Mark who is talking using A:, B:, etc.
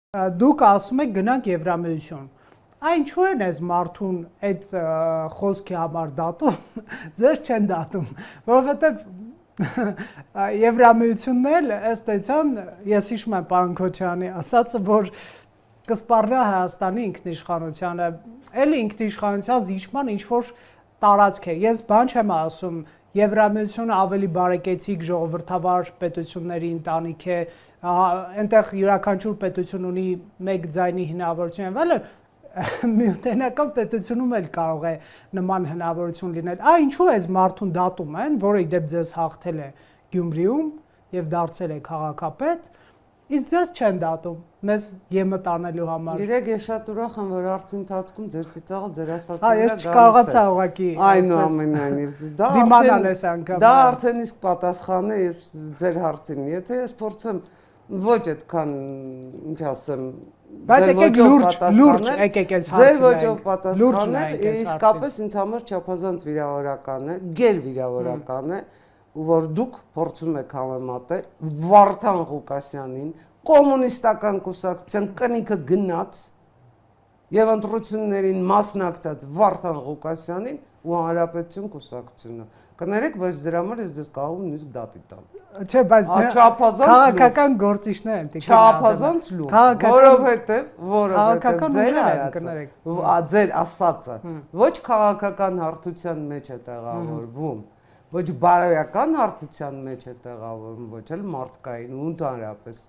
A: Դուք ասում եք գնանք Եվրամիություն։ Ինչու են այս մարդուն այդ խոսքի համար դատում, ձեզ չեն դատում, որովհետև Եվրամիությունն էլ ըստ էության, ես հիշում եմ պարոն Քոչարյանի ասածը, որ կսպառնա Հայաստանի ինքնիշխանությանը, էլ ինքնիշխանության զիջման ինչ-որ տարածք է։ Ես բան չեմ ասում, Եվրամիությունը ավելի բարեկեցիկ ժողովրդավար պետությունների ընտանիք է, այնտեղ յուրաքանչյուր պետություն ունի մեկ ձայնի հնարավորություն եւ այլն, միութենական պետությունում էլ կարող է նման հնարավորություն լինել։ Ինչու է մարդուն դատում են, որը իդեպ ձեզ հաղթել է Գյումրիում եւ դարձել է քաղաքապետ, իսկ ձեզ չեն դատում մեզ ԵՄ տանելու համար։
B: Գիտեք, ես շատ ուրախ եմ, որ արդյունքի ընթացքում ձեր ծիծաղը ձեր ասածը
A: ես չկարողացա ուղղակի
B: այնուամենայնիվ
A: դիմանալ այս անգամ։
B: Դա արդեն իսկ պատասխան է ձեր հարցին։ Եթե ես փորձեմ ոչ այդքան, ինչ ասեմ,
A: բայց եկեք լուրջ եկեք այս հարցը։
B: Ձեր ոճով պատասխանել իսկապես ինձ համար չափազանց վիրավորական է, գերվիրավորական է, որ դուք փորձում եք համեմատել Վարդան Ղուկասյանին, կոմունիստական կուսակցության կնիքը գնաց եւ ընտրություններին մասնակցած Վարդան Ղուկասյանին ու Հանրապետություն կուսակցությունը։ Կներեք, բայց դրա համար ես ձեզ կարող եմ նույնիսկ դատի տալ։
A: Չէ, բայց քաղաքական գործիչներ են տիկին։
B: Չափազանց լուրջ, որովհետեւ ձեր ասածը ոչ քաղաքական հարթության մեջ է տեղավորվում, ոչ բարոյական հարթության մեջ է տեղավորվում, ոչ էլ մարդկային ու ընդհանրապես